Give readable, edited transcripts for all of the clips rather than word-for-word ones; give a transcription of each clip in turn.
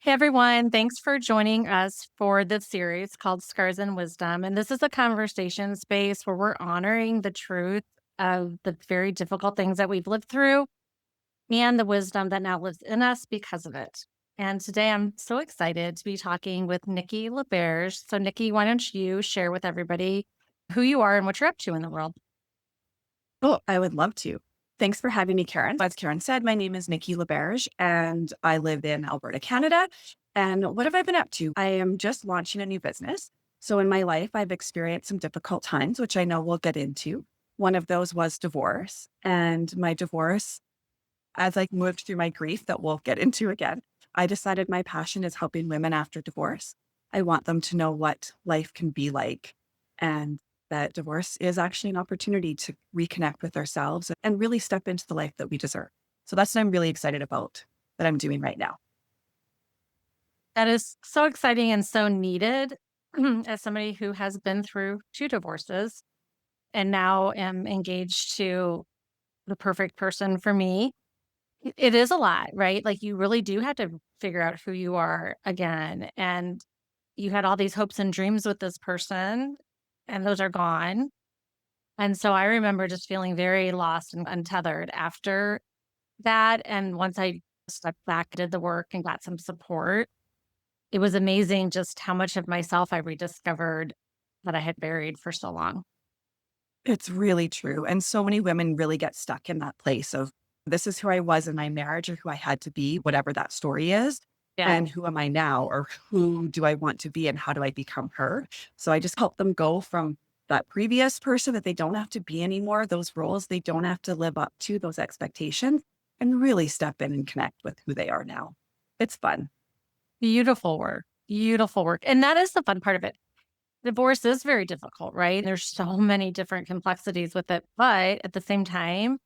Hey everyone, thanks for joining us for this series called Scars and Wisdom. And this is a conversation space where we're honoring the truth of the very difficult things that we've lived through and the wisdom that now lives in us because of it. And today I'm so excited to be talking with Nikki Laberge. So, Nikki, why don't you share with everybody who you are and what you're up to in the world? Oh, I would love to. Thanks for having me, Karen. As Karen said, my name is Nikki Laberge and I live in Alberta, Canada. And what have I been up to? I am just launching a new business. So in my life, I've experienced some difficult times, which I know we'll get into. One of those was divorce. And my divorce, as I moved through my grief that we'll get into again, I decided my passion is helping women after divorce. I want them to know what life can be like and that divorce is actually an opportunity to reconnect with ourselves and really step into the life that we deserve. So that's what I'm really excited about that I'm doing right now. That is so exciting and so needed as somebody who has been through two divorces and now am engaged to the perfect person for me. It is a lot, right? Like, you really do have to figure out who you are again, and you had all these hopes and dreams with this person, and those are gone, and so I remember just feeling very lost and untethered after that, and once I stepped back, did the work, and got some support, it was amazing just how much of myself I rediscovered that I had buried for so long. It's really true. And so many women really get stuck in that place of this is who I was in my marriage or who I had to be, whatever that story is. Yeah. And who am I now? Or who do I want to be? And how do I become her? So I just help them go from that previous person that they don't have to be anymore, those roles they don't have to live up to, those expectations, and really step in and connect with who they are now. It's fun. Beautiful work, and that is the fun part of it. Divorce is very difficult, right? There's so many different complexities with it, but at the same time,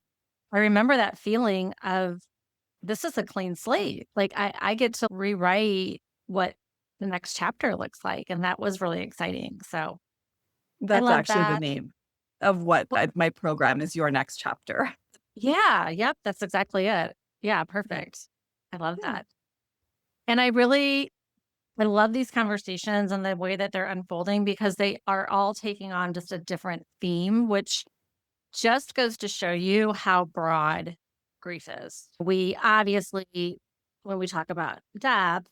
I remember that feeling of this is a clean slate. Like, I get to rewrite what the next chapter looks like, and that was really exciting. So I That's love actually the that. name of what Well, my program is, Your Next Chapter. yeah, yep, that's exactly it. Yeah, perfect. I love Yeah. that. And I love these conversations and the way that they're unfolding because they are all taking on just a different theme, which just goes to show you how broad grief is. We obviously, when we talk about death,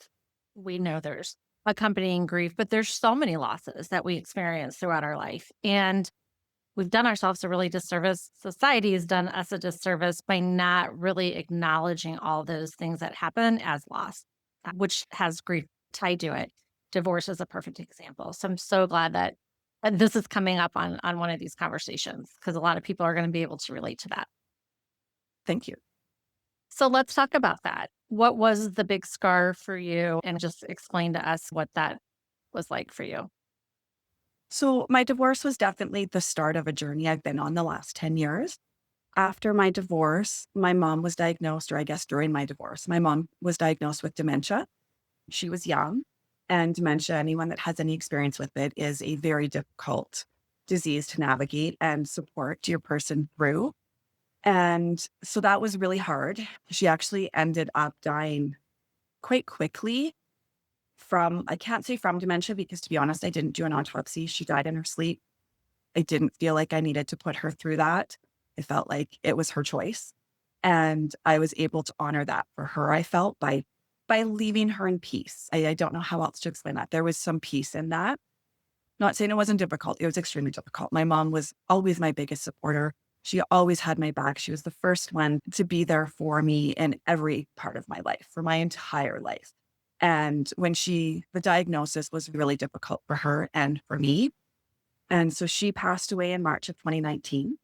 we know there's accompanying grief, but there's so many losses that we experience throughout our life. And we've done ourselves a really disservice. Society has done us a disservice by not really acknowledging all those things that happen as loss, which has grief tied to it. Divorce is a perfect example. So I'm so glad that this is coming up on one of these conversations because a lot of people are going to be able to relate to that. Thank you. So let's talk about that. What was the big scar for you? And just explain to us what that was like for you. So, my divorce was definitely the start of a journey I've been on the last 10 years. After my divorce, my mom was diagnosed, or I guess during my divorce, my mom was diagnosed with dementia. She was young, and dementia, anyone that has any experience with it, is a very difficult disease to navigate and support your person through. And so that was really hard. She actually ended up dying quite quickly from, I can't say from dementia because to be honest, I didn't do an autopsy. She died in her sleep. I didn't feel like I needed to put her through that. It felt like it was her choice. And I was able to honor that for her, I felt, by leaving her in peace. I don't know how else to explain that. There was some peace in that. Not saying it wasn't difficult. It was extremely difficult. My mom was always my biggest supporter. She always had my back. She was the first one to be there for me in every part of my life, for my entire life. And when the diagnosis was really difficult for her and for me, and so she passed away in March of 2019.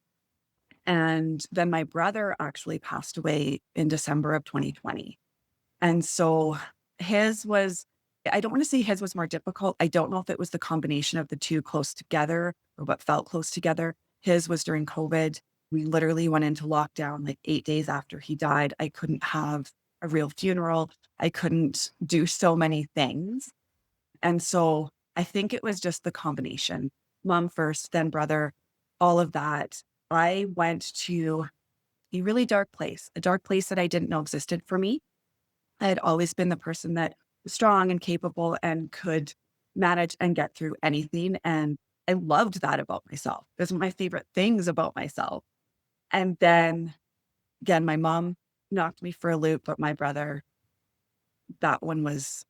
And then my brother actually passed away in December of 2020. And so his was, I don't want to say his was more difficult. I don't know if it was the combination of the two close together or what felt close together. His was during COVID. We literally went into lockdown like 8 days after he died. I couldn't have a real funeral. I couldn't do so many things. And so I think it was just the combination, mom first, then brother, all of that. I went to a really dark place, a dark place that I didn't know existed for me. I had always been the person that strong and capable and could manage and get through anything. And I loved that about myself. It was one of my favorite things about myself. And then again, my mom knocked me for a loop, but my brother, that one was,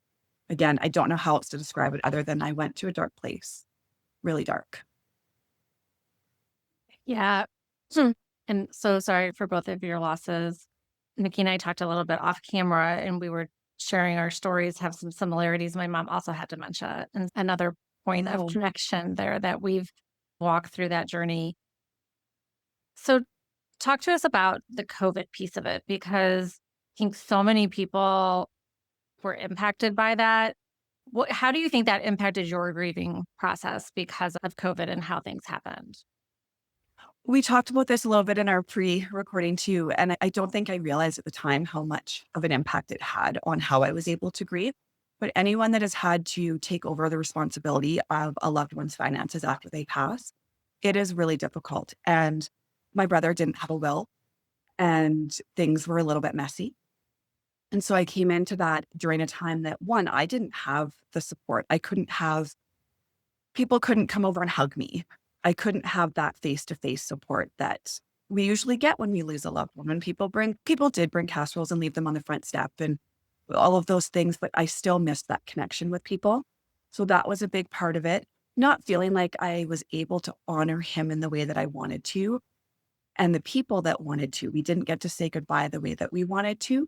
again, I don't know how else to describe it other than I went to a dark place, really dark. Yeah. Hmm. And so sorry for both of your losses. Nikki and I talked a little bit off camera and we were sharing our stories, have some similarities. My mom also had dementia, and another point of Oh, connection there that we've walked through that journey. So talk to us about the COVID piece of it because I think so many people were impacted by that. How do you think that impacted your grieving process because of COVID and how things happened? we talked about this a little bit in our pre-recording too, and I don't think I realized at the time how much of an impact it had on how I was able to grieve. But anyone that has had to take over the responsibility of a loved one's finances after they pass, it is really difficult. And my brother didn't have a will, and things were a little bit messy. And so I came into that during a time that one, I didn't have the support. I couldn't have people couldn't come over and hug me. I couldn't have that face-to-face support that we usually get when we lose a loved one. When people did bring casseroles and leave them on the front step and all of those things, but I still missed that connection with people. So that was a big part of it. Not feeling like I was able to honor him in the way that I wanted to and the people that wanted to. We didn't get to say goodbye the way that we wanted to.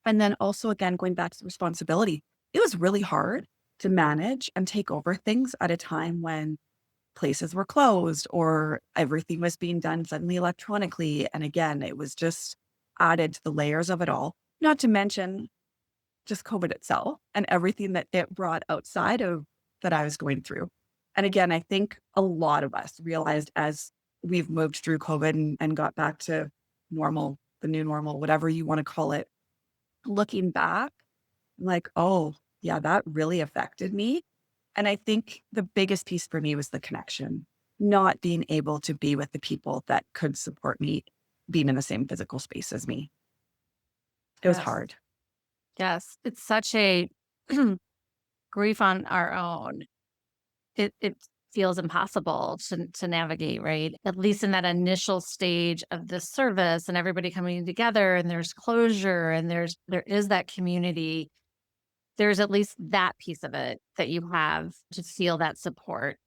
And then also, again, going back to responsibility, it was really hard to manage and take over things at a time when places were closed or everything was being done suddenly electronically. And again, it was just added to the layers of it all, not to mention just COVID itself and everything that it brought outside of that I was going through. And again, I think a lot of us realized as we've moved through COVID and got back to normal, the new normal, whatever you want to call it, looking back, I'm like, oh, yeah, that really affected me. And I think the biggest piece for me was the connection, not being able to be with the people that could support me being in the same physical space as me. It was Yes. hard. Yes. It's such a grief on our own. It feels impossible to navigate, right? At least in that initial stage of the service and everybody coming together and there's closure and there is that community. There's at least that piece of it that you have to feel that support.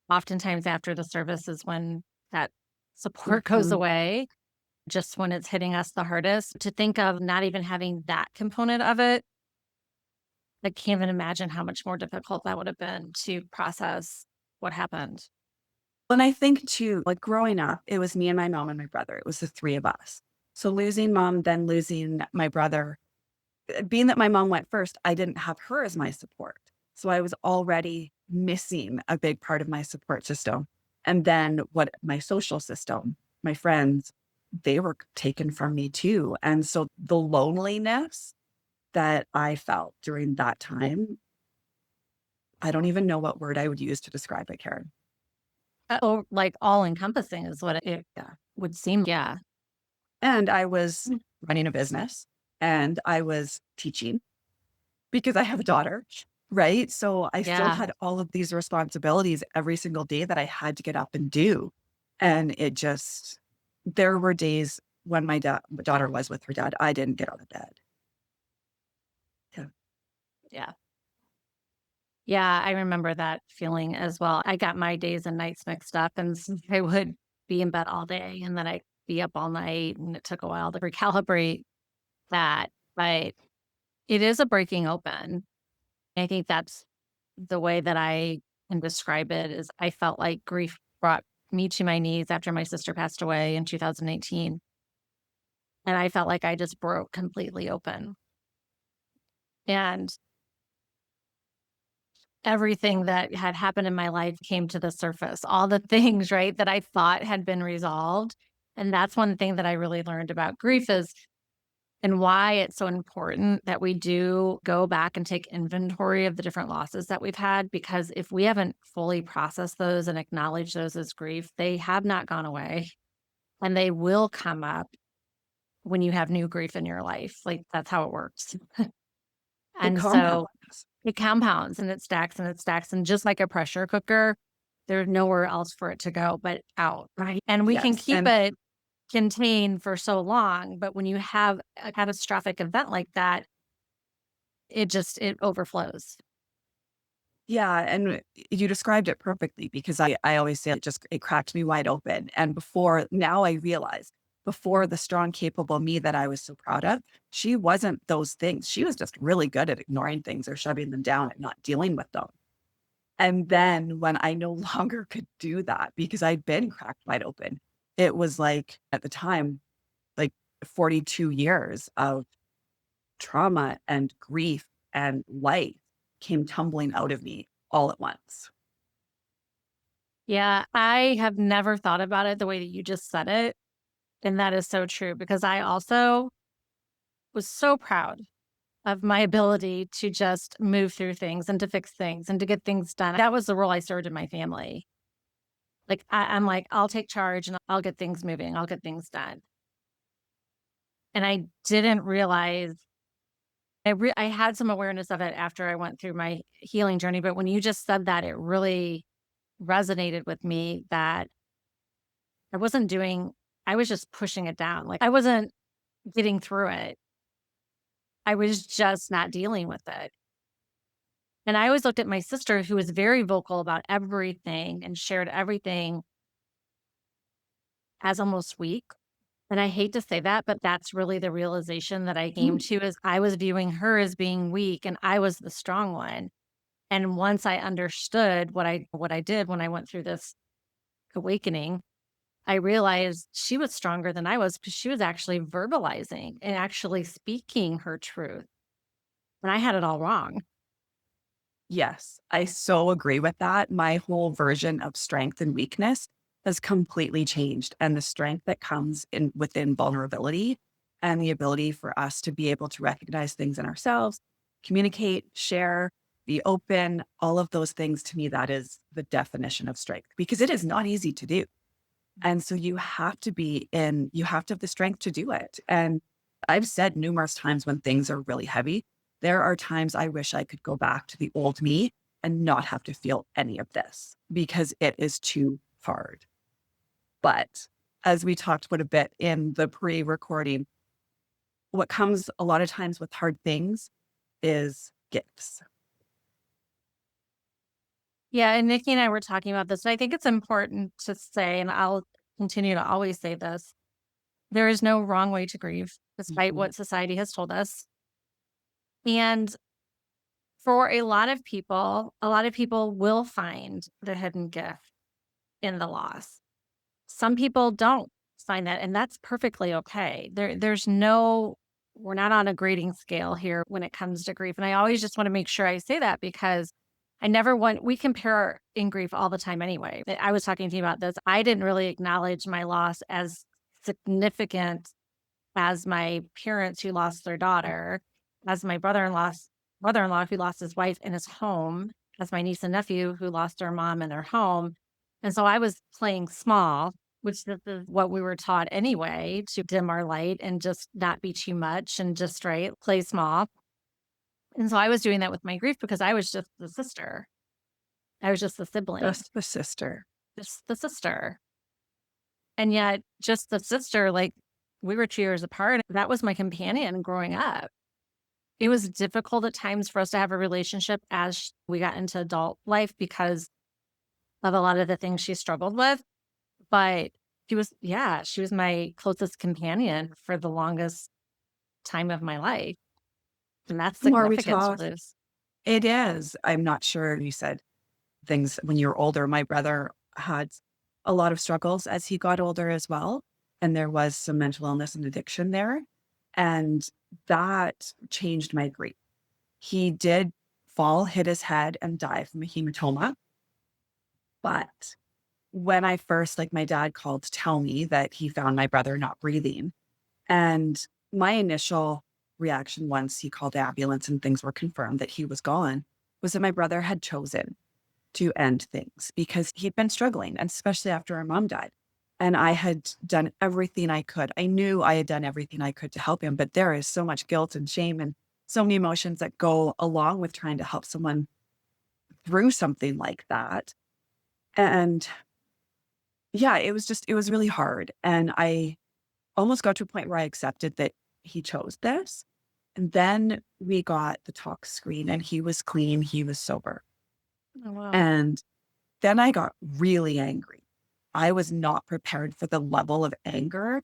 Oftentimes after the service is when that support goes Mhm. away, just when it's hitting us the hardest. To think of not even having that component of it, I can't even imagine how much more difficult that would have been to process what happened. And I think too, like growing up, it was me and my mom and my brother. It was the three of us. So losing mom, then losing my brother, being that my mom went first, I didn't have her as my support. So I was already missing a big part of my support system. And then what my social system, my friends, they were taken from me too. And so the loneliness that I felt during that time, I don't even know what word I would use to describe it, Karen. Oh, like all encompassing is what it Yeah. would seem. Yeah. And I was running a business and I was teaching because I have a daughter, right? So I still Yeah. had all of these responsibilities every single day that I had to get up and do. And it just, there were days when my daughter was with her dad, I didn't get out of bed. Yeah. Yeah. Yeah, I remember that feeling as well. I got my days and nights mixed up, and I would be in bed all day, and then I'd be up all night, and it took a while to recalibrate that. But it is a breaking open. I think that's the way that I can describe it is I felt like grief brought me to my knees after my sister passed away in 2018, and I felt like I just broke completely open. And everything that had happened in my life came to the surface, all the things, right, that I thought had been resolved, and that's one thing that I really learned about grief is and why it's so important that we do go back and take inventory of the different losses that we've had, because if we haven't fully processed those and acknowledged those as grief, they have not gone away, and they will come up when you have new grief in your life, like, that's how it works. It And so compounds. it compounds and it stacks and it stacks. And just like a pressure cooker, there's nowhere else for it to go but out. Right. And we can Yes. keep And it contained for so long. But when you have a catastrophic event like that, it overflows. yeah, and you described it perfectly because I always say it cracked me wide open. And before now I realize before the strong, capable me that I was so proud of, she wasn't those things. She was just really good at ignoring things or shoving them down and not dealing with them. And then when I no longer could do that because I'd been cracked wide open, it was like at the time, like 42 years of trauma and grief and life came tumbling out of me all at once. Yeah, I have never thought about it the way that you just said it. And that is so true because I also was so proud of my ability to just move through things and to fix things and to get things done. That was the role I served in my family. Like, I'm like, I'll take charge and I'll get things moving, I'll get things done. And I didn't realize I had some awareness of it after I went through my healing journey. But when you just said that, it really resonated with me that I wasn't doing, I was just pushing it down. Like, I wasn't getting through it. I was just not dealing with it. And I always looked at my sister who was very vocal about everything and shared everything as almost weak. And I hate to say that, but that's really the realization that I came Mm, to is I was viewing her as being weak and I was the strong one. And once I understood what I did when I went through this awakening, I realized she was stronger than I was because she was actually verbalizing and actually speaking her truth. And I had it all wrong. yes, I so agree with that. My whole version of strength and weakness has completely changed. And the strength that comes in within vulnerability and the ability for us to be able to recognize things in ourselves, communicate, share, be open, all of those things to me, that is the definition of strength because it is not easy to do. And so you have to have the strength to do it. And I've said numerous times when things are really heavy, there are times I wish I could go back to the old me and not have to feel any of this because it is too hard. But as we talked about a bit in the pre recording, what comes a lot of times with hard things is gifts. Yeah, and Nikki and I were talking about this, and I think it's important to say, and I'll continue to always say this, there is no wrong way to grieve, despite Mhm. what society has told us. And for a lot of people will find the hidden gift in the loss. Some people don't find that, and that's perfectly okay. There's no we're not on a grading scale here when it comes to grief. And I always just want to make sure I say that because I never want we compare in grief all the time anyway. I was talking to you about this. I didn't really acknowledge my loss as significant as my parents who lost their daughter, as my brother-in-law who lost his wife in his home, as my niece and nephew who lost their mom in their home. And so I was playing small, which this is what we were taught anyway, to dim our light and just not be too much and just right, play small. And so I was doing that with my grief because I was just the sister. I was just the sibling, Just the sister. just the sister. And yet just the sister, like we were 2 years apart. That was my companion growing up. It was difficult at times for us to have a relationship as we got into adult life because of a lot of the things she struggled with, but she was my closest companion for the longest time of my life, and that's The more we significant to talk, lose. it is. I'm not sure you said things when you were older. My brother had a lot of struggles as he got older as well. And there was some mental illness and addiction there. And that changed my grief. He did fall, hit his head, and die from a hematoma. But when I first, like my dad called to tell me that he found my brother not breathing. And my initial reaction once he called the ambulance and things were confirmed that he was gone was that my brother had chosen to end things because he'd been struggling, and especially after our mom died. And I had done everything I could. I knew I had done everything I could to help him, but there is so much guilt and shame and so many emotions that go along with trying to help someone through something like that. And yeah, it was really hard. And I almost got to a point where I accepted that he chose this. And then we got the talk screen and he was clean, he was sober. Oh, wow. And then I got really angry. I was not prepared for the level of anger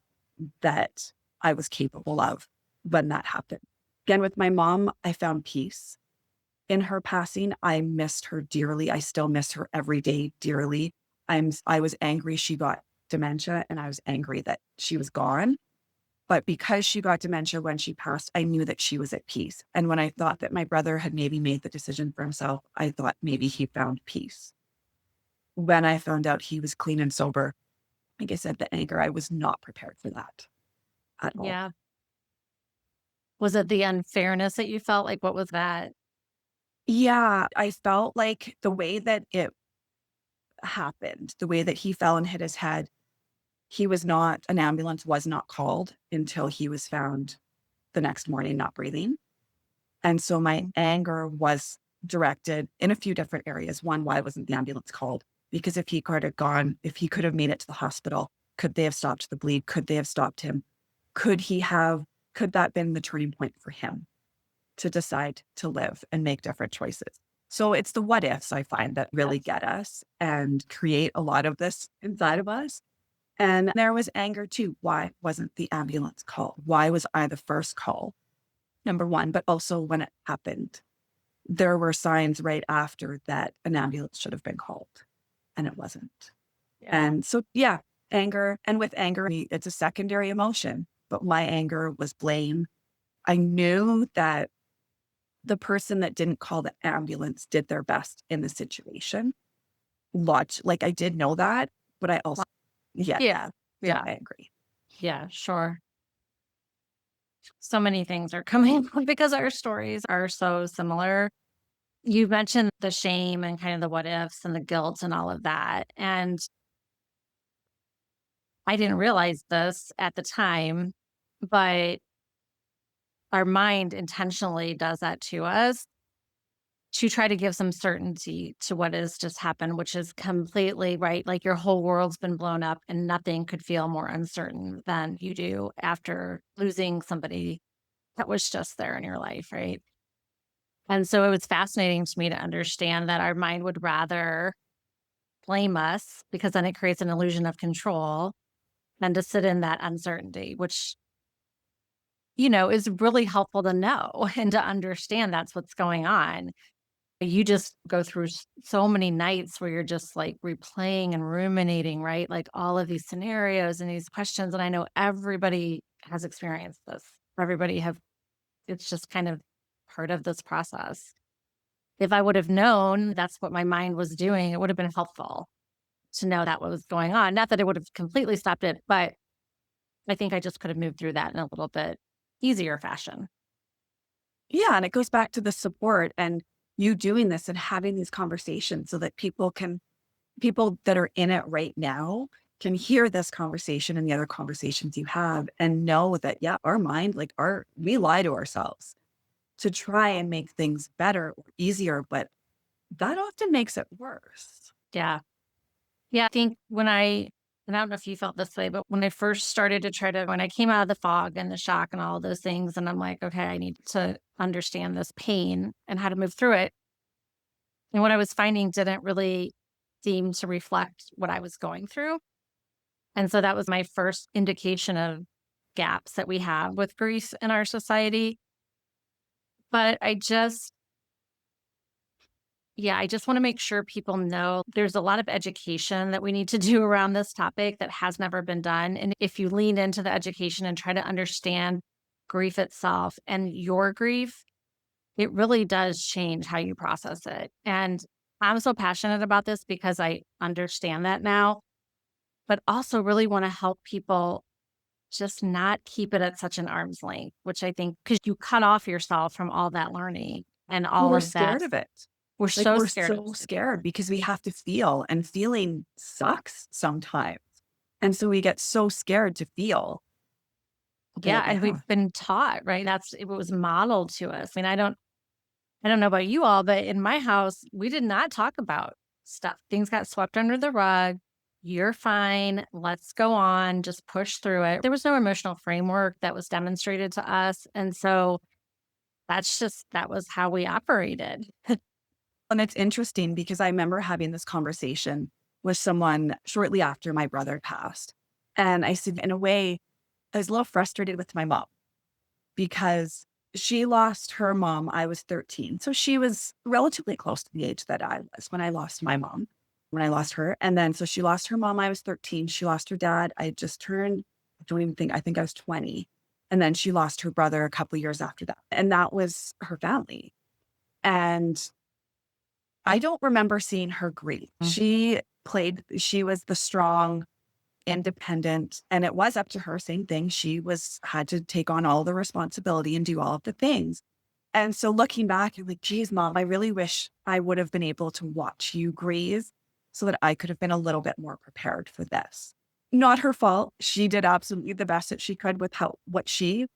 that I was capable of when that happened. Again, with my mom, I found peace in her passing. I missed her dearly. I still miss her every day dearly. I was angry she got dementia and I was angry that she was gone. But because she got dementia when she passed, I knew that she was at peace. And when I thought that my brother had maybe made the decision for himself, I thought maybe he found peace. When I found out he was clean and sober, like I said, the anger, I was not prepared for that at all. Yeah. Was it the unfairness that you felt? Like, what was that? Yeah, I felt like the way that it happened, the way that he fell and hit his head, an ambulance was not called until he was found the next morning not breathing. And so my Mm. anger was directed in a few different areas. One, why wasn't the ambulance called? Because if he could have made it to the hospital, could they have stopped the bleed? Could they have stopped him? Could he have, could that been the turning point for him to decide to live and make different choices? So it's the what ifs I find that really Yes. get us and create a lot of this inside of us. And there was anger too. Why wasn't the ambulance called? Why was I the first call? Number one, but also when it happened, there were signs right after that an ambulance should have been called and it wasn't. Yeah. And so, yeah, anger. And with anger, it's a secondary emotion, but my anger was blame. I knew that the person that didn't call the ambulance did their best in the situation. Like I did know that, but I also, yes, Yeah. still Yeah. angry. Yeah. Sure. So many things are coming up because our stories are so similar. You mentioned the shame and kind of the what ifs and the guilt and all of that. And I didn't realize this at the time, but our mind intentionally does that to us to try to give some certainty to what has just happened, which is completely right. Like your whole world's been blown up and nothing could feel more uncertain than you do after losing somebody that was just there in your life, right? And so it was fascinating to me to understand that our mind would rather blame us because then it creates an illusion of control than to sit in that uncertainty, which, is really helpful to know and to understand that's what's going on. You just go through so many nights where you're just like replaying and ruminating, right? Like all of these scenarios and these questions. And I know everybody has experienced this. Everybody have, it's just kind of part of this process. If I would have known that's what my mind was doing, it would have been helpful to know that what was going on. Not that it would have completely stopped it, but I think I just could have moved through that in a little bit easier fashion. Yeah. And it goes back to the support and you doing this and having these conversations so that people that are in it right now can hear this conversation and the other conversations you have and know that, yeah, our mind, we lie to ourselves to try and make things better or easier, but that often makes it worse. Yeah. Yeah. I think and I don't know if you felt this way, but when I first started to when I came out of the fog and the shock and all of those things, and I'm like, okay, I need to understand this pain and how to move through it. And what I was finding didn't really seem to reflect what I was going through. And so that was my first indication of gaps that we have with grief in our society. But I just want to make sure people know there's a lot of education that we need to do around this topic that has never been done. And if you lean into the education and try to understand grief itself and your grief, it really does change how you process it. And I'm so passionate about this because I understand that now, but also really want to help people just not keep it at such an arm's length, which I think because you cut off yourself from all that learning and Well, all we're of that. scared of it. We're so We're scared of so it. scared because we have to feel and feeling sucks sometimes. And so we get so scared to feel. Yeah, that they and we've have. been taught, right? It was modeled to us. I mean, I don't know about you all, but in my house, we did not talk about stuff. Things got swept under the rug. You're fine. Let's go on. Just push through it. There was no emotional framework that was demonstrated to us. And so that was how we operated. And it's interesting because I remember having this conversation with someone shortly after my brother passed. And I said, in a way, I was a little frustrated with my mom because she lost her mom. I was 13. So she was relatively close to the age that I was when I lost my mom, when I lost her. And then so she lost her mom. I was 13. She lost her dad. I just turned, I don't even think, I think I was 20. And then she lost her brother a couple of years after that. And that was her family. And I don't remember seeing her grieve. Mm. She was the strong, independent, and it was up to her, same thing. Had to take on all the responsibility and do all of the things. And so looking back, I'm like, geez, mom, I really wish I would have been able to watch you grieve so that I could have been a little bit more prepared for this. Not her fault. She did absolutely the best that she could with what she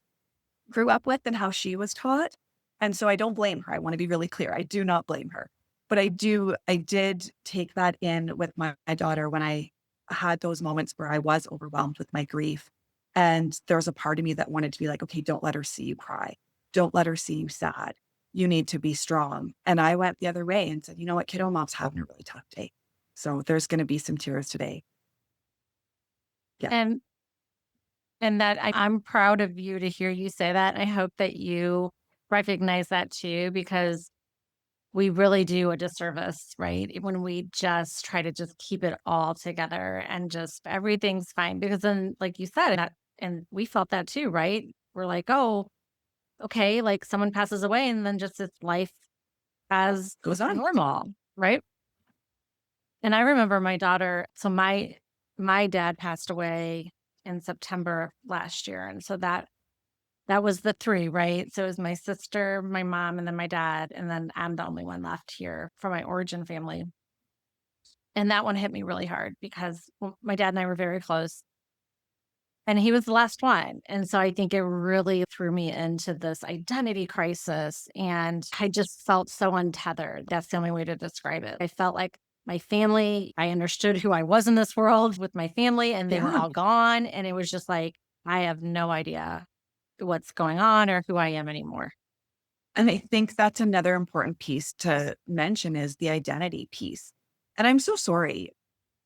grew up with and how she was taught. And so I don't blame her. I want to be really clear. I do not blame her. But I did take that in with my daughter when I had those moments where I was overwhelmed with my grief. And there was a part of me that wanted to be like, okay, don't let her see you cry. Don't let her see you sad. You need to be strong. And I went the other way and said, you know what, kiddo, mom's having a really tough day. So there's going to be some tears today. Yeah. And I'm proud of you to hear you say that. I hope that you recognize that too, because we really do a disservice, right? When we just try to just keep it all together and just everything's fine. Because then, like you said, and we felt that too, right? We're like, oh, okay, like someone passes away and then just it's life as Goes on. normal, right? And I remember my daughter, so my dad passed away in September of last year. And so that was the 3, right? So it was my sister, my mom, and then my dad, and then I'm the only one left here from my origin family. And that one hit me really hard because, well, my dad and I were very close, and he was the last one. And so I think it really threw me into this identity crisis, and I just felt so untethered. That's the only way to describe it. I felt like my family, I understood who I was in this world with my family, and they were Yeah. all gone. And it was just like, I have no idea what's going on or who I am anymore. And I think that's another important piece to mention is the identity piece. And I'm so sorry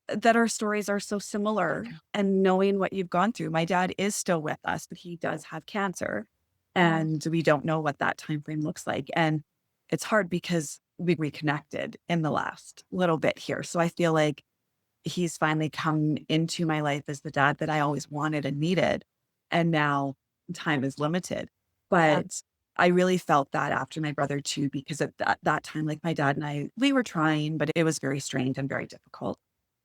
that our stories are so similar and knowing what you've gone through. My dad is still with us, but he does have cancer and we don't know what that time frame looks like. And it's hard because we reconnected in the last little bit here. So I feel like he's finally come into my life as the dad that I always wanted and needed. And now time is limited. Yeah. But I really felt that after my brother too, because at that time, like my dad and I, we were trying, but it was very strained and very difficult.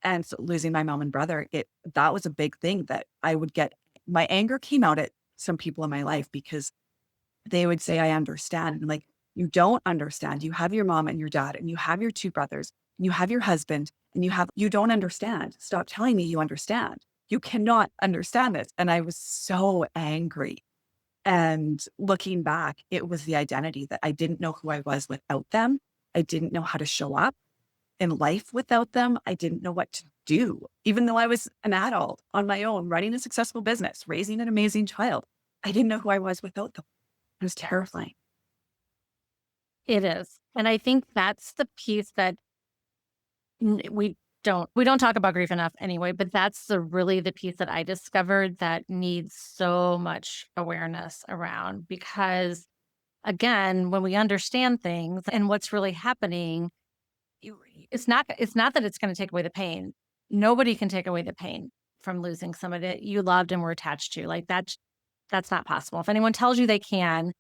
And so losing my mom and brother, that was a big thing that I would get. My anger came out at some people in my life because they would say, I understand. And I'm like, you don't understand. You have your mom and your dad, and you have your 2 brothers, and you have your husband, and you don't understand. Stop telling me you understand. You cannot understand this. And I was so angry. And looking back, it was the identity that I didn't know who I was without them. I didn't know how to show up in life without them. I didn't know what to do, even though I was an adult on my own, running a successful business, raising an amazing child. I didn't know who I was without them. It was terrifying. It is. And I think that's the piece that we don't talk about grief enough anyway, but that's the piece that I discovered that needs so much awareness around because again, when we understand things and what's really happening, you it's not that it's gonna take away the pain. Nobody can take away the pain from losing somebody that you loved and were attached to. Like that's not possible. If anyone tells you they can,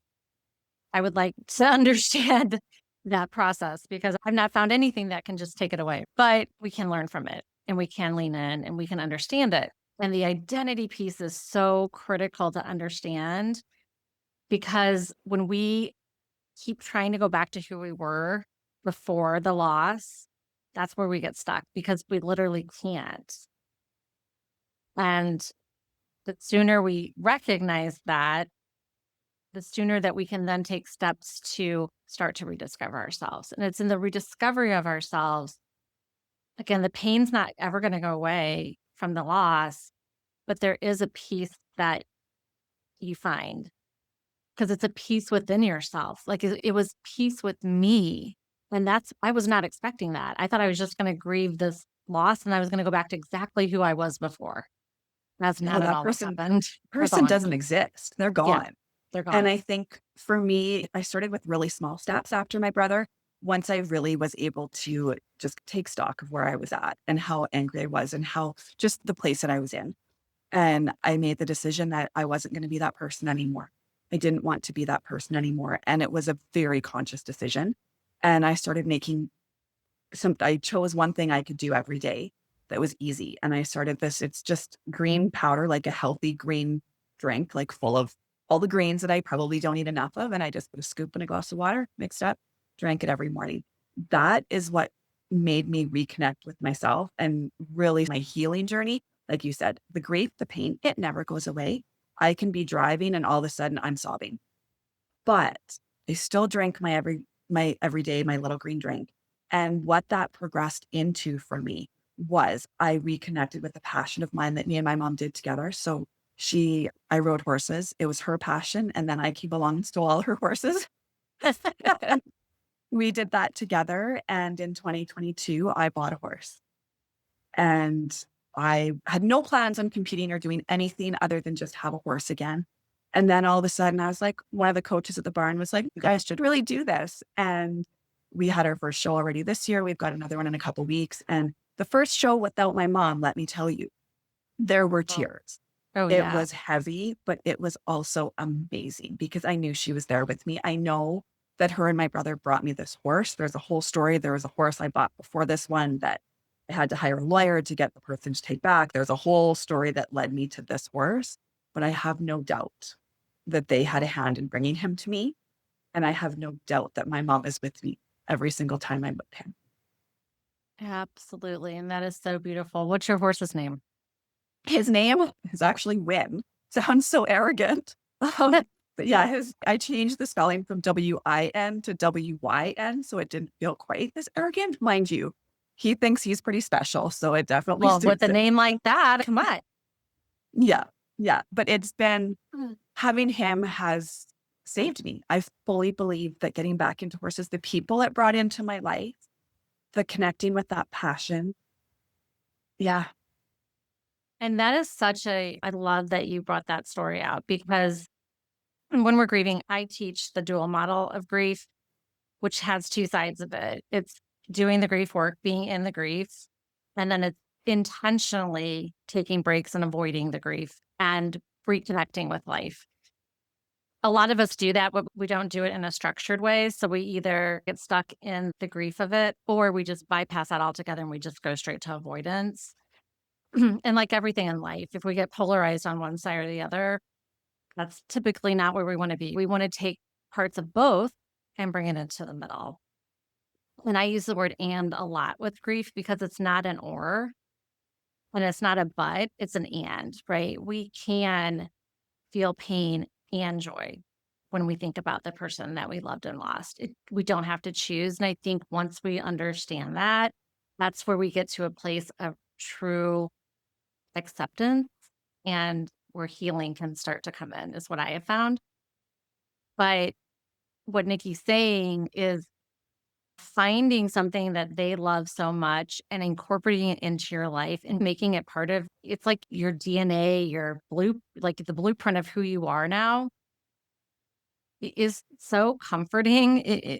I would like to understand that process because I've not found anything that can just take it away, but we can learn from it and we can lean in and we can understand it. And the identity piece is so critical to understand because when we keep trying to go back to who we were before the loss, that's where we get stuck because we literally can't. And The sooner we recognize that, the sooner that we can then take steps to start to rediscover ourselves. And it's in the rediscovery of ourselves, again, the pain's not ever going to go away from the loss, but there is a peace that you find because it's a peace within yourself. Like it was peace with me. And I was not expecting that. I thought I was just going to grieve this loss and I was going to go back to exactly who I was before. That's No, not at that all what person happened. They're person gone. doesn't exist. They're Yeah, gone. they're And gone. I think for me, I started with really small steps after my brother. Once I really was able to just take stock of where I was at and how angry I was and how just the place that I was in. And I made the decision that I wasn't going to be that person anymore. I didn't want to be that person anymore. And it was a very conscious decision. And I started making I chose one thing I could do every day that was easy. And I started this, it's just green powder, like a healthy green drink, like full of all the greens that I probably don't eat enough of. And I just put a scoop in a glass of water, mixed up, drank it every morning. That is what made me reconnect with myself and really my healing journey. Like you said, the grief, the pain, it never goes away. I can be driving and all of a sudden I'm sobbing, but I still drank my everyday, my little green drink. And what that progressed into for me was I reconnected with a passion of mine that me and my mom did together. So I rode horses. It was her passion. And then I came along and stole all her horses. And we did that together. And in 2022, I bought a horse. And I had no plans on competing or doing anything other than just have a horse again. And then all of a sudden, I was like, one of the coaches at the barn was like, you guys should really do this. And we had our first show already this year. We've got another one in a couple weeks. And the first show without my mom, let me tell you, there were Oh, tears. oh It yeah. was heavy, but it was also amazing because I knew she was there with me. I know that her and my brother brought me this horse. There's a whole story. There was a horse I bought before this one that I had to hire a lawyer to get the person to take back. There's a whole story that led me to this horse, but I have no doubt that they had a hand in bringing him to me. And I have no doubt that my mom is with me every single time I'm with him. Absolutely. And that is so beautiful. What's your horse's name? His name is actually Win. Sounds so arrogant. But yeah, I changed the spelling from WIN to WYN, so it didn't feel quite as arrogant. Mind you, he thinks he's pretty special, so it definitely Well, with suits a him. name like that, come on. Yeah, yeah. But it's been Mm. having him has saved me. I fully believe that getting back into horses, the people it brought into my life, the connecting with that passion. Yeah, And that is I love that you brought that story out because when we're grieving, I teach the dual model of grief, which has two sides of it. It's doing the grief work, being in the grief, and then it's intentionally taking breaks and avoiding the grief and reconnecting with life. A lot of us do that, but we don't do it in a structured way. So we either get stuck in the grief of it or we just bypass that altogether and we just go straight to avoidance. And like everything in life, if we get polarized on one side or the other, that's typically not where we want to be. We want to take parts of both and bring it into the middle. And I use the word and a lot with grief because it's not an or and it's not a but, it's an and, right? We can feel pain and joy when we think about the person that we loved and lost. We don't have to choose. And I think once we understand that, that's where we get to a place of true acceptance and where healing can start to come in, is what I have found. But what Nikki's saying is finding something that they love so much and incorporating it into your life and making it part of it's like your DNA, like the blueprint of who you are now is so comforting.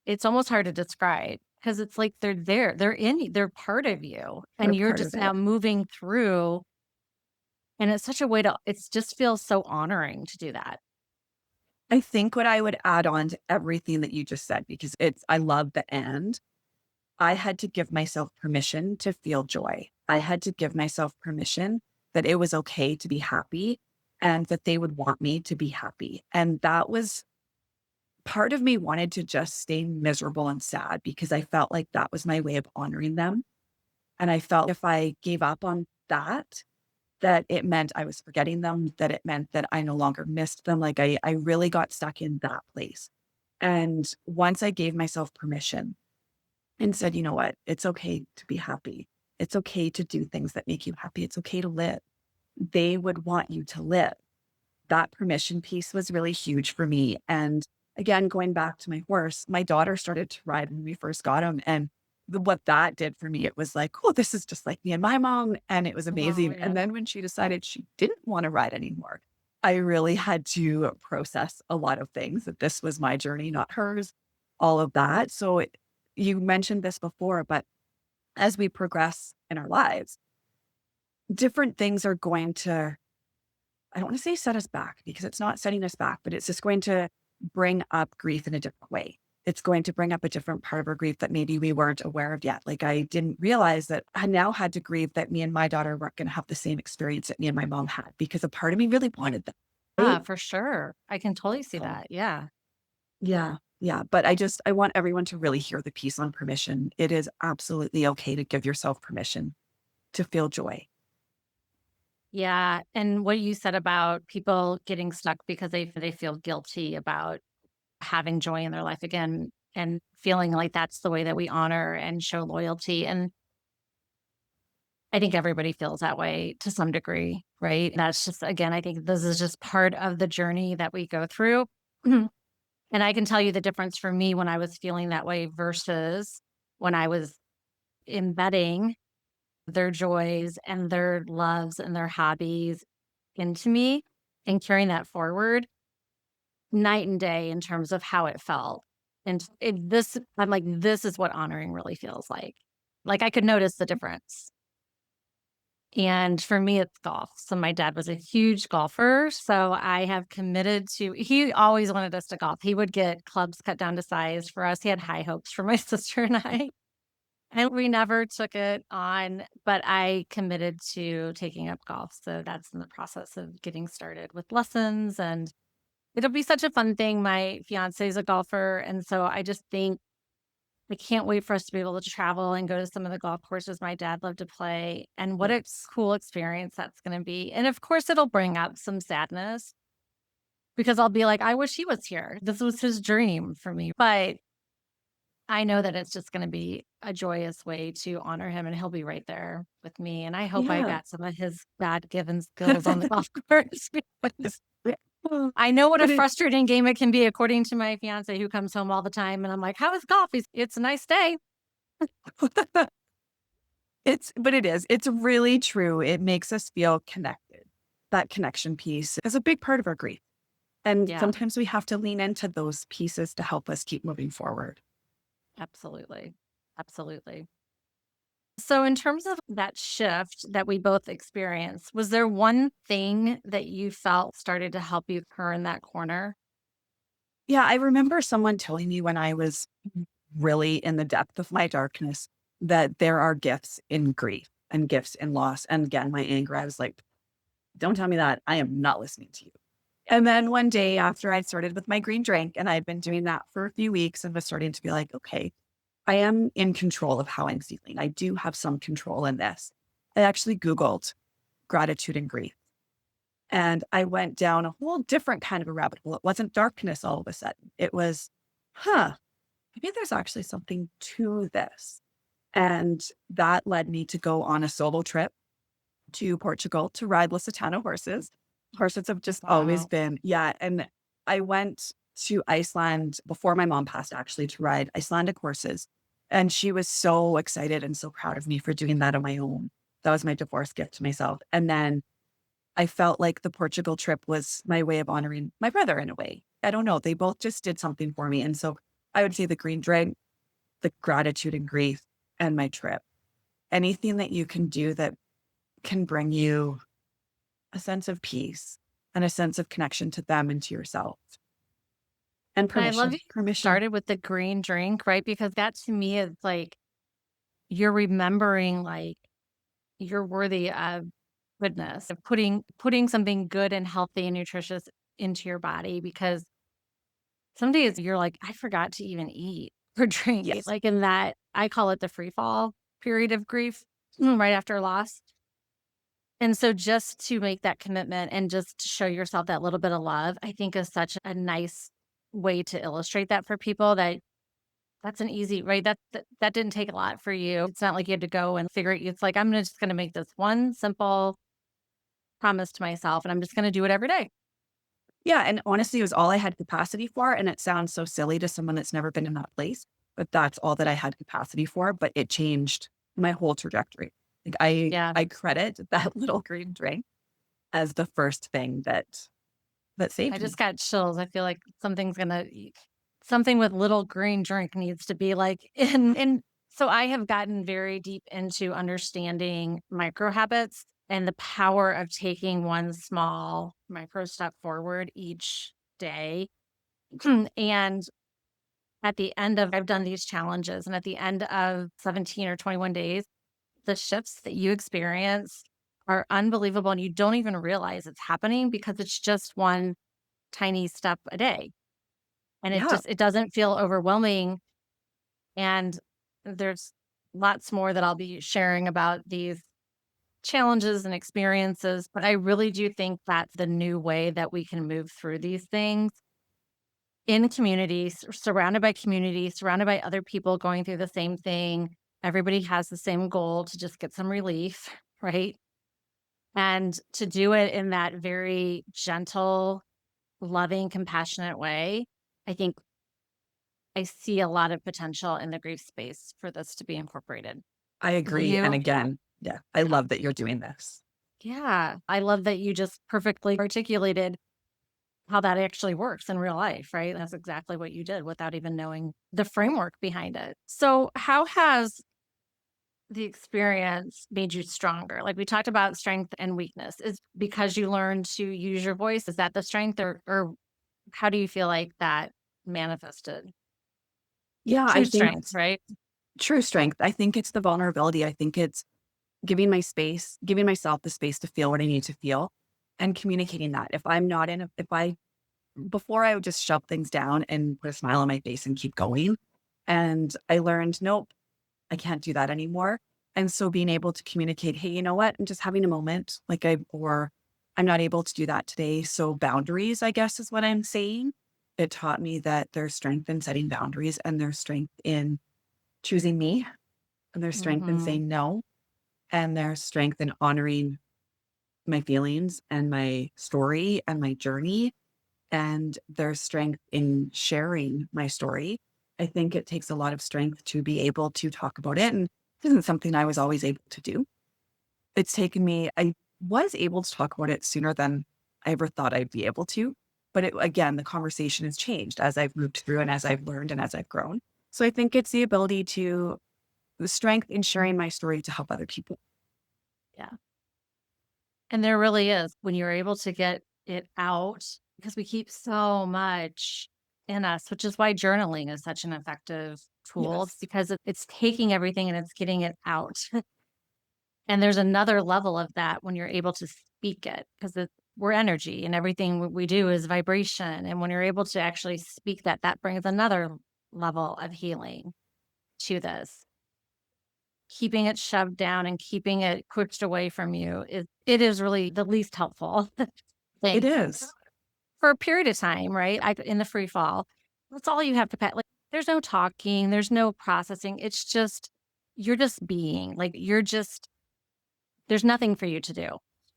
It's almost hard to describe because it's like they're there, they're part of you, they're and you're part of just now it. moving through. And it's such a way to, it just feels so honoring to do that. I think what I would add on to everything that you just said, because I love the and. I had to give myself permission to feel joy. I had to give myself permission that it was okay to be happy and that they would want me to be happy. And that was part of me wanted to just stay miserable and sad because I felt like that was my way of honoring them. And I felt if I gave up on that, that it meant I was forgetting them, that it meant that I no longer missed them. Like I really got stuck in that place. And once I gave myself permission and said, you know what, it's okay to be happy. It's okay to do things that make you happy. It's okay to live. They would want you to live. That permission piece was really huge for me. And again, going back to my horse, my daughter started to ride when we first got him. And what that did for me, it was like, oh, this is just like me and my mom. And it was Oh, amazing. yeah. And then when she decided she didn't want to ride anymore, I really had to process a lot of things that this was my journey, not hers, all of that. So you mentioned this before, but as we progress in our lives, different things are going to, I don't want to say set us back because it's not setting us back, but it's just going to bring up grief in a different way. It's going to bring up a different part of our grief that maybe we weren't aware of yet. Like I didn't realize that I now had to grieve that me and my daughter weren't going to have the same experience that me and my mom had because a part of me really wanted that. Yeah, Right. for sure. I can totally see So that. Yeah. yeah. Yeah. But I want everyone to really hear the piece on permission. It is absolutely okay to give yourself permission to feel joy. Yeah, and what you said about people getting stuck because they feel guilty about having joy in their life again and feeling like that's the way that we honor and show loyalty, and I think everybody feels that way to some degree, right? That's just again, I think this is just part of the journey that we go through. And I can tell you the difference for me when I was feeling that way versus when I was embedding their joys and their loves and their hobbies into me and carrying that forward night and day in terms of how it felt. And I'm like, this is what honoring really feels like. Like I could notice the difference. And for me, it's golf. So my dad was a huge golfer. So I have committed to, he always wanted us to golf. He would get clubs cut down to size for us. He had high hopes for my sister and I. And we never took it on, but I committed to taking up golf. So that's in the process of getting started with lessons, and it'll be such a fun thing. My fiance is a golfer, and so I just think I can't wait for us to be able to travel and go to some of the golf courses my dad loved to play, and what a Yes. cool experience that's gonna be. And of course, it'll bring up some sadness because I'll be like, "I wish he was here. This was his dream for me." But I know that it's just gonna be a joyous way to honor him, and he'll be right there with me, and I hope I Yeah. got some of his God-given skills on the golf course because Yeah. I know what a But it frustrating game it can be according to my fiance who comes home all the time, and I'm like, "How is golf?" "It's a nice day." but it is. It's really true. It makes us feel connected. That connection piece is a big part of our grief. And Yeah, sometimes we have to lean into those pieces to help us keep moving forward. absolutely. Absolutely. So in terms of that shift that we both experienced, was there one thing that you felt started to help you turn that corner? Yeah, I remember someone telling me when I was really in the depth of my darkness that there are gifts in grief and gifts in loss. And again, my anger, I was like, don't tell me that. I am not listening to you. And then one day after I started with my green drink, and I'd been doing that for a few weeks and was starting to be like, okay, I am in control of how I'm feeling. I do have some control in this. I actually Googled gratitude and grief. And I went down a whole different kind of a rabbit hole. It wasn't darkness all of a sudden. It was, huh, maybe there's actually something to this. And that led me to go on a solo trip to Portugal to ride Lusitano horses. Horses have just always Wow. been, yeah. And I went to Iceland before my mom passed, actually, to ride Icelandic horses. And she was so excited and so proud of me for doing that on my own. That was my divorce gift to myself. And then I felt like the Portugal trip was my way of honoring my brother in a way. I don't know. They both just did something for me. And so I would say the green drink, the gratitude and grief, and my trip. Anything that you can do that can bring you a sense of peace and a sense of connection to them and to yourself. And And I love you permission. Permission. started with the green drink, right? Because that to me is like you're remembering like you're worthy of goodness, of putting something good and healthy and nutritious into your body because some days you're like, "I forgot to even eat or drink." Yes. Like in that I call it the free fall period of grief, right after loss. And so just to make that commitment and just to show yourself that little bit of love, I think is such a nice way to illustrate that for people that that's an easy right? That didn't take a lot for you. It's not like you had to go and figure it. It's like, I'm just gonna make this one simple promise to myself and I'm just gonna do it every day. Yeah, and honestly, it was all I had capacity for, and it sounds so silly to someone that's never been in that place, but that's all that I had capacity for, but it changed my whole trajectory. Like, Yeah. I credit that little green drink as the first thing that I saved just me. got chills. I feel like something with little green drink needs to be like in so I have gotten very deep into understanding micro habits and the power of taking one small micro step forward each day. And at the end of I've done these challenges and at the end of 17 or 21 days, the shifts that you experience are unbelievable and you don't even realize it's happening because it's just one tiny step a day. And Yeah, it doesn't feel overwhelming, and there's lots more that I'll be sharing about these challenges and experiences, but I really do think that's the new way that we can move through these things in communities, surrounded by other people going through the same thing. Everybody has the same goal to just get some relief, right? And to do it in that very gentle, loving, compassionate way, I think I see a lot of potential in the grief space for this to be incorporated. I Do agree, and you? again, yeah, I love that you're doing this. Yeah. I love that you just perfectly articulated how that actually works in real life, right? That's exactly what you did without even knowing the framework behind it. So, how has the experience made you stronger? Like we talked about strength and weakness. Is because you learned to use your voice, is that the strength or how do you feel like that manifested? Yeah, I True think strength, right? true strength. I think it's the vulnerability. I think it's giving myself the space to feel what I need to feel and communicating that. If I'm not in a if I before I would just shove things down and put a smile on my face and keep going. And I learned, nope, I can't do that anymore. And so being able to communicate, hey, you know what? I'm just having a moment, or I'm not able to do that today. So boundaries, I guess, is what I'm saying. It taught me that there's strength in setting boundaries and there's strength in choosing me and there's strength in Mhm. saying no. And there's strength in honoring my feelings and my story and my journey, and there's strength in sharing my story. I think it takes a lot of strength to be able to talk about it. And it isn't something I was always able to do. I was able to talk about it sooner than I ever thought I'd be able to. But again, the conversation has changed as I've moved through and as I've learned and as I've grown. So I think it's the strength in sharing my story to help other people. Yeah. And there really is when you're able to get it out because we keep so much in us, which is why journaling is such an effective tool Yes, because it's taking everything and it's getting it out. And there's another level of that when you're able to speak it because we're energy and everything we do is vibration. And when you're able to actually speak that, that brings another level of healing to this. Keeping it shoved down and keeping it pushed away from you it is really the least helpful it thing is. for a period of time, right? In the free fall. That's all you have to like, there's no talking, there's no processing. It's just you're just being. Like, you're just there's nothing for you to do,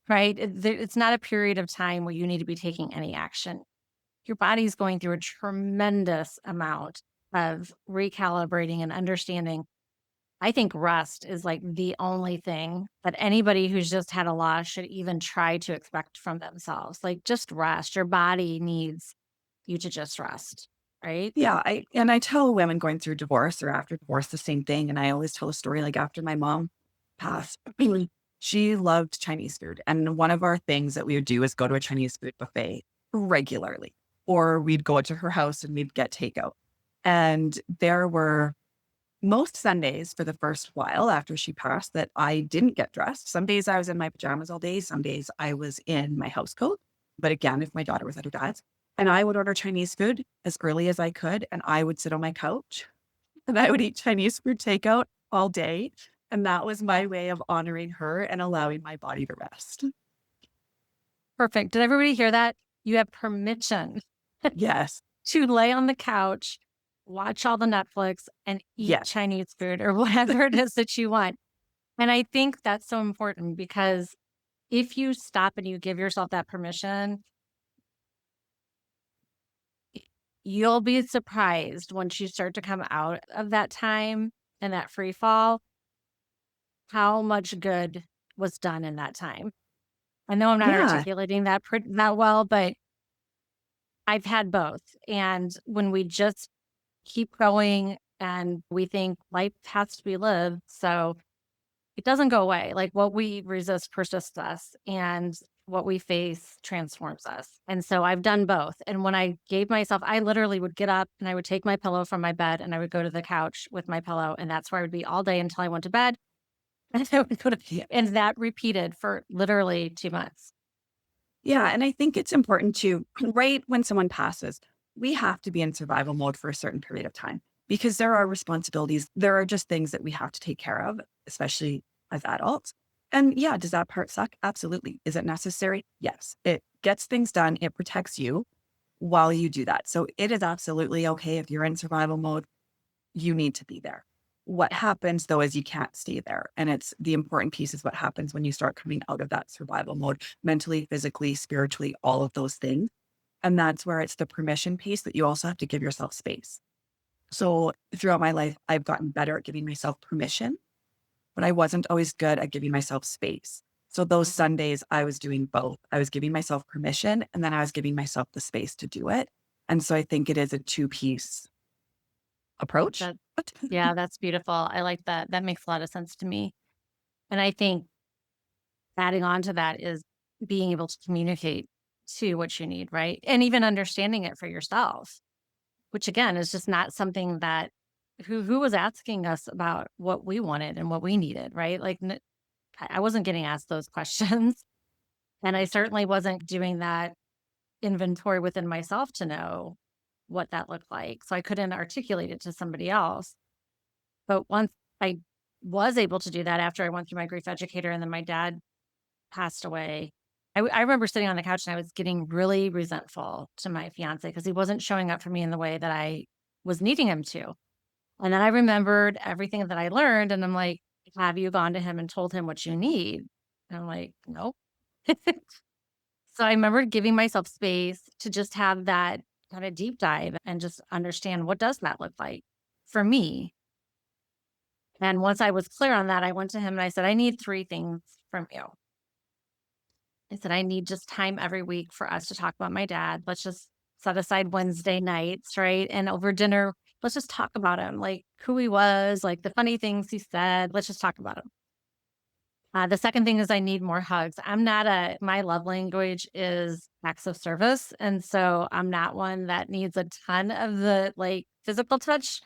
right? It's not a period of time where you need to be taking any action. Your body's going through a tremendous amount of recalibrating and understanding. I think rest is like the only thing that anybody who's just had a loss should even try to expect from themselves. Like, just rest. Your body needs you to just rest, right? Yeah, I tell women going through divorce or after divorce the same thing, and I always tell a story, like, after my mom passed, she loved Chinese food, and one of our things that we would do is go to a Chinese food buffet regularly, or we'd go to her house and we'd get takeout, and there were most Sundays for the first while after she passed that I didn't get dressed. Some days I was in my pajamas all day. Some days I was in my house coat. But again, if my daughter was at her dad's, and I would order Chinese food as early as I could, and I would sit on my couch and I would eat Chinese food takeout all day. And that was my way of honoring her and allowing my body to rest. Perfect. Did everybody hear that? You have permission Yes. to lay on the couch, watch all the Netflix, and eat Yes. Chinese food or whatever it is that you want. And I think that's so important because if you stop and you give yourself that permission, y you'll be surprised once you start to come out of that time and that free fall, how much good was done in that time. I know I'm not Yeah. articulating that that well, but I've had both, and when we just keep going and we think life has to be lived, so it doesn't go away. Like, what we resist persists us, and what we face transforms us. And so I've done both. And when I gave myself, I literally would get up and I would take my pillow from my bed and I would go to the couch with my pillow. And that's where I would be all day until I went to bed. And I would go to, and Yes. that repeated for literally 2 months. Yeah, and I think it's important to right when someone passes, we have to be in survival mode for a certain period of time because there are responsibilities. There are just things that we have to take care of, especially as adults. And yeah, does that part suck? Absolutely. Is it necessary? Yes. It gets things done. It protects you while you do that. So it is absolutely okay if you're in survival mode, you need to be there. What happens though is you can't stay there. And it's the important piece is what happens when you start coming out of that survival mode, mentally, physically, spiritually, all of those things. And that's where it's the permission piece that you also have to give yourself space. So throughout my life, I've gotten better at giving myself permission, but I wasn't always good at giving myself space. So those Mhm. Sundays, I was doing both. I was giving myself permission and then I was giving myself the space to do it. And so I think it is a two-piece approach. That, yeah, that's beautiful. I like that. That makes a lot of sense to me. And I think adding on to that is being able to communicate to what you need, right? And even understanding it for yourself, which again is just not something that who was asking us about what we wanted and what we needed, right? Like I wasn't getting asked those questions. And I certainly wasn't doing that inventory within myself to know what that looked like. So I couldn't articulate it to somebody else. But once I was able to do that after I went through my grief educator and then my dad passed away, I remember sitting on the couch and I was getting really resentful to my fiance because he wasn't showing up for me in the way that I was needing him to. And then I remembered everything that I learned and I'm like, have you gone to him and told him what you need? And I'm like, nope. So I remember giving myself space to just have that kind of deep dive and just understand what does that look like for me. And once I was clear on that, I went to him and I said, I need 3 things from you. I said, I need just time every week for us to talk about my dad. Let's just set aside Wednesday nights, right? And over dinner, let's just talk about him, like who he was, like the funny things he said. Let's just talk about him. The second thing is I need more hugs. My love language is acts of service. And so I'm not one that needs a ton of the like physical touch,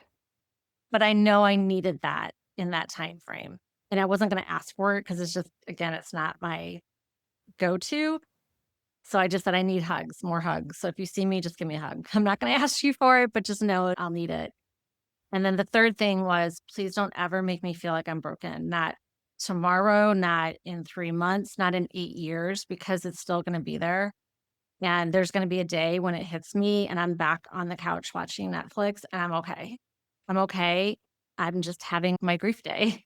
but I know I needed that in that time frame. And I wasn't going to ask for it because it's just, again, it's not my go to. So I just said, I need hugs, more hugs. So if you see me, just give me a hug. I'm not going to ask you for it, but just know I'll need it. And then the third thing was, please don't ever make me feel like I'm broken. Not tomorrow, not in 3 months, not in 8 years, because it's still going to be there. And there's going to be a day when it hits me and I'm back on the couch watching Netflix and I'm okay. I'm okay. I'm just having my grief day.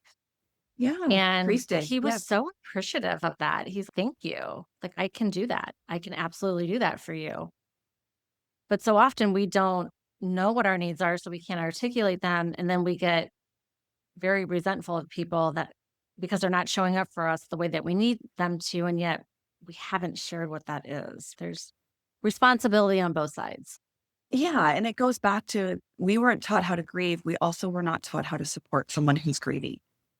Yeah. And Priest day. he was Yeah. so appreciative of that. He's, thank you. Like, I can do that. I can absolutely do that for you. But so often we don't know what our needs are, so we can't articulate them. And then we get very resentful of people that because they're not showing up for us the way that we need them to. And yet we haven't shared what that is. There's responsibility on both sides. Yeah, and it goes back to we weren't taught how to grieve. We also were not taught how to support someone who's grieving.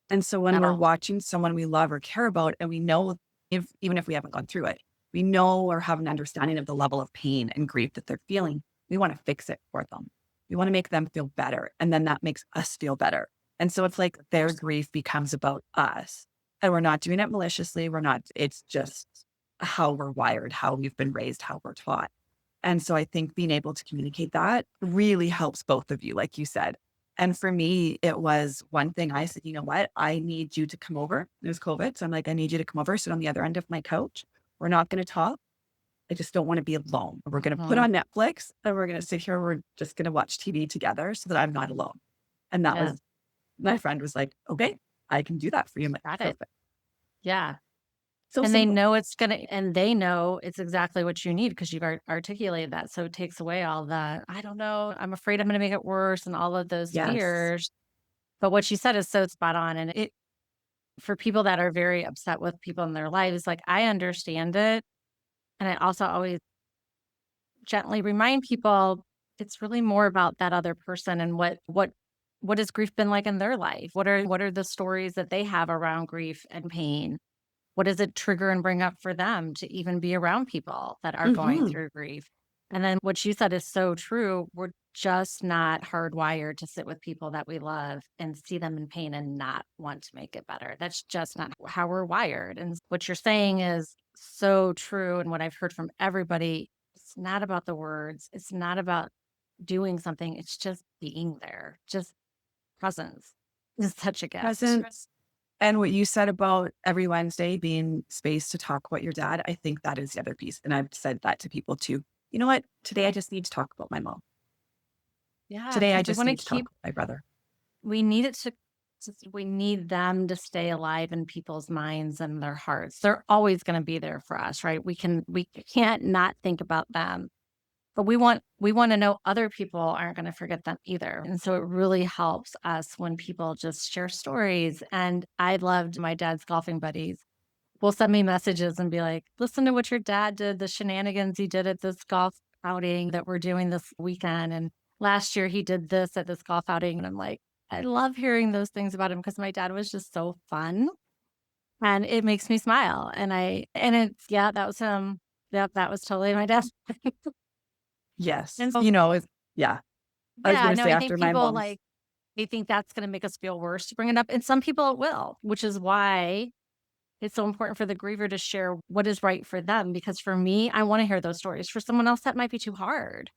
And so when At we're all. watching someone we love or care about, and we know if even if we haven't gone through it, we know or have an understanding of the level of pain and grief that they're feeling, we want to fix it for them. We want to make them feel better. And then that makes us feel better. And so it's like their grief becomes about us. And we're not doing it maliciously. We're not, it's just how we're wired, how we've been raised, how we're taught. And so I think being able to communicate that really helps both of you, like you said. And for me, it was one thing. I said, you know what? I need you to come over. It was COVID. So I'm like, I need you to come over, sit on the other end of my couch. We're not going to talk. I just don't want to be alone. We're going to put Mhm. on Netflix and we're going to sit here. We're just going to watch TV together so that I'm not alone. And that Yeah, was, my friend was like, okay, I can do that for you. I'm like, got it. perfect. Yeah. So And they simple. know it's gonna and they know it's exactly what you need because you've articulated that, so it takes away all the, "I don't know, I'm afraid I'm gonna make it worse," and all of those Yes. fears. But what you said is so spot on, and it for people that are very upset with people in their lives, like, I understand it, and I also always gently remind people it's really more about that other person and what has grief been like in their life? What are the stories that they have around grief and pain? What does it trigger and bring up for them to even be around people that are going Hmm. through grief? And then what you said is so true. We're just not hardwired to sit with people that we love and see them in pain and not want to make it better. That's just not how we're wired. And what you're saying is so true. And what I've heard from everybody, it's not about the words, it's not about doing something, it's just being there, just presence is such a gift. Presence. And what you said about every Wednesday being space to talk about your dad, I think that is the other piece. And I've said that to people too. You know what? Today I just need to talk about my mom. Yeah, Today I because we just want to need to talk keep about my brother. we need it to we need them to stay alive in people's minds and their hearts. They're always gonna be there for us, right? We can't not think about them, but we wanna know other people aren't gonna forget them either, and so it really helps us when people just share stories, and I loved my dad's golfing buddies will send me messages and be like, "Listen to what your dad did, the shenanigans he did at this golf outing that we're doing this weekend, and last year he did this at this golf outing," and I'm like, I love hearing those things about him because my dad was just so fun, and it makes me smile, and it's yeah, that was him. Yep, that was totally my dad. Yes. And so Yeah. I was yeah, going to no, say I think after my people, mom's, like, they think that's gonna make us feel worse to bring it up, and some people it will, which is why it's so important for the griever to share what is right for them, because for me, I wanna hear those stories. For someone else, that might be too hard.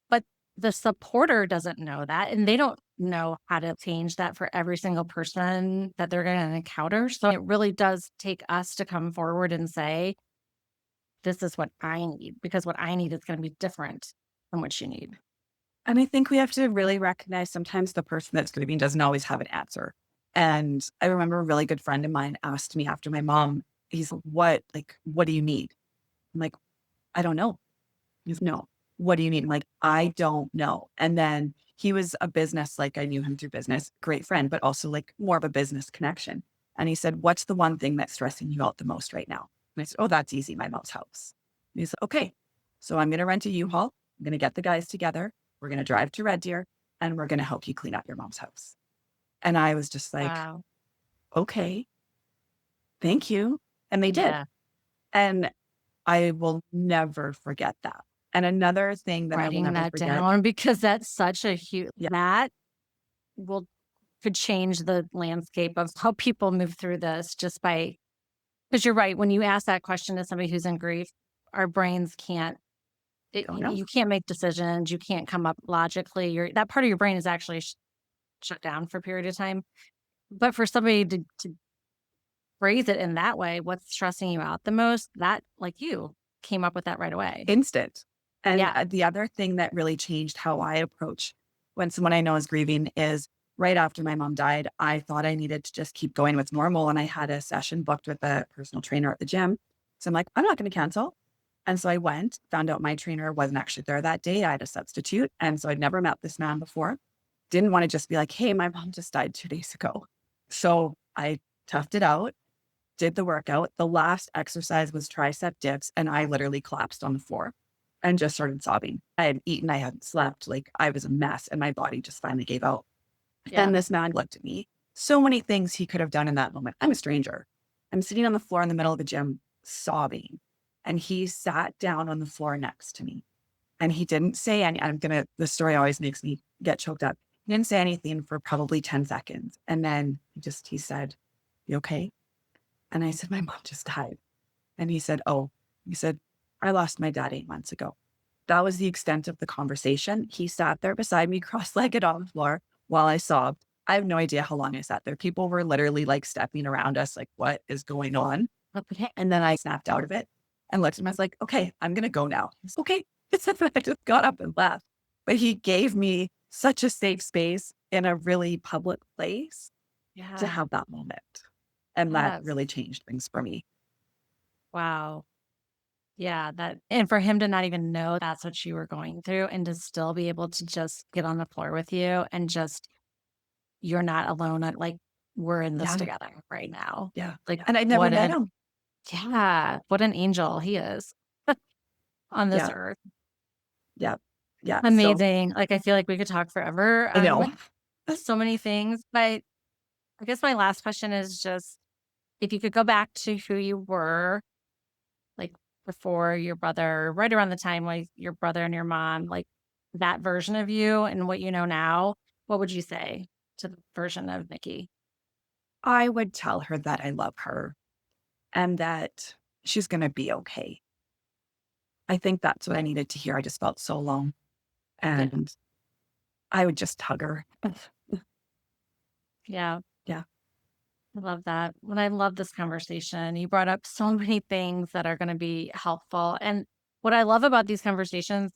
But the supporter doesn't know that, and they don't know how to change that for every single person that they're gonna encounter. So it really does take us to come forward and say, "This is what I need," because what I need is gonna be different than what you need. and I think we have to really recognize sometimes the person that's grieving doesn't always have an answer. And I remember a really good friend of mine asked me after my mom, he's what do you need? I'm like, I don't know. He's no. What do you need? I'm like, I don't know. And then he was a business, like I knew him through business, great friend, but also like more of a business connection. And he said, what's the one thing that's stressing you out the most right now? And I said, oh, that's easy. My mom's house. And he said, okay. So I'm going to rent a U-Haul. I'm going to get the guys together. We're going to drive to Red Deer and we're going to help you clean out your mom's house. And I was just like, Wow. okay, thank you. And they did. Yeah. And I will never forget that. And another thing that I will Writing never that forget. down because that's such a huge Yeah. that will could change the landscape of how people move through this just by because you're right, when you ask that question to somebody who's in grief, our brains can't Don't know. you can't make decisions, you can't come up logically, that part of your brain is actually shut down for a period of time. But for somebody to phrase it in that way, what's stressing you out the most, that like you came up with that right away. Instant. And, Yeah. the other thing that really changed how I approach when someone I know is grieving is right after my mom died, I thought I needed to just keep going with normal, and I had a session booked with a personal trainer at the gym. So I'm like, "I'm not gonna cancel." And so I went, found out my trainer wasn't actually there that day, I had a substitute, and so I'd never met this man before. Didn't wanna just be like, "Hey, my mom just died 2 days ago." So I toughed it out, did the workout. The last exercise was tricep dips, and I literally collapsed on the floor and just started sobbing. I hadn't eaten, I hadn't slept, like I was a mess, and my body just finally gave out. Yeah. And this man looked at me. So many things he could have done in that moment. I'm a stranger. I'm sitting on the floor in the middle of the gym sobbing, and he sat down on the floor next to me. And he didn't say any, the story always makes me get choked up. He didn't say anything for probably 10 seconds. And then he said, "You okay?" And I said, "My mom just died." And he said, "Oh," he said, "I lost my dad 8 months ago." That was the extent of the conversation. He sat there beside me, cross-legged on the floor, while I sobbed. I have no idea how long I sat there. People were literally like stepping around us, like, what is going on? Okay. And then I snapped out of it and looked at him. I was like, okay, I'm going to go now. He's okay. I just got up and left. But he gave me such a safe space in a really public place to Yeah. have that moment. And that Yes. really changed things for me. Wow. Yeah, that and for him to not even know that's what you were going through and to still be able to just get on the floor with you and just you're not alone, like, we're in this Yeah. together right now. Yeah. Like, And I never what met an him. yeah, what an angel he is on this Yeah. earth. Yeah. Yeah. So Amazing. Like, I feel like we could talk forever I know. on so many things, but I guess my last question is just if you could go back to who you were, like, before your brother, right around the time, like, your brother and your mom, like, that version of you and what you know now, what would you say to the version of Nikki? I would tell her that I love her and that she's going to be okay. I think that's what I needed to hear. I just felt so alone. Yeah. And I would just hug her. Yeah. Yeah. I love that. And I love this conversation. You brought up so many things that are going to be helpful. And what I love about these conversations,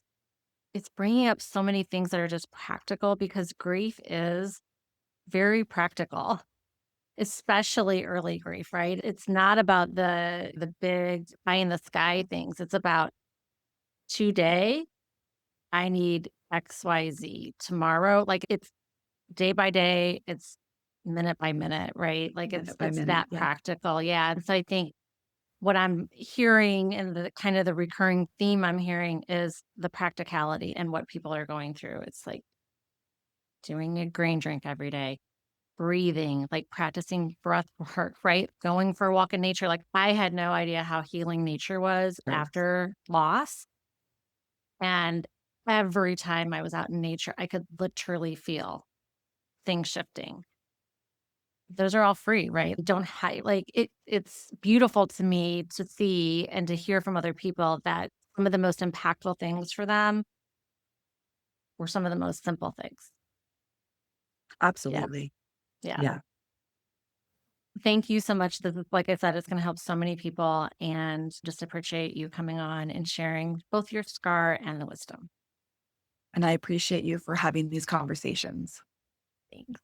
it's bringing up so many things that are just practical because grief is very practical, especially early grief, right? It's not about the big pie in the sky things. It's about today, I need XYZ. Tomorrow, like it's day by day, it's minute by minute, right? Like Minute by it's minute. that Yeah. practical. Yeah. And so I think what I'm hearing and the kind of the recurring theme I'm hearing is the practicality and what people are going through. It's like doing a green drink every day, breathing, like practicing breath work, right? Going for a walk in nature. Like I had no idea how healing nature was Right. after loss. And every time I was out in nature, I could literally feel things shifting. Those are all free, right? Don't hide like it's beautiful to me to see and to hear from other people that some of the most impactful things for them were some of the most simple things. Yeah. Absolutely. Yeah. Yeah. Thank you so much. This is, like I said, it's going to help so many people and just appreciate you coming on and sharing both your scar and the wisdom. And I appreciate you for having these conversations. Thanks.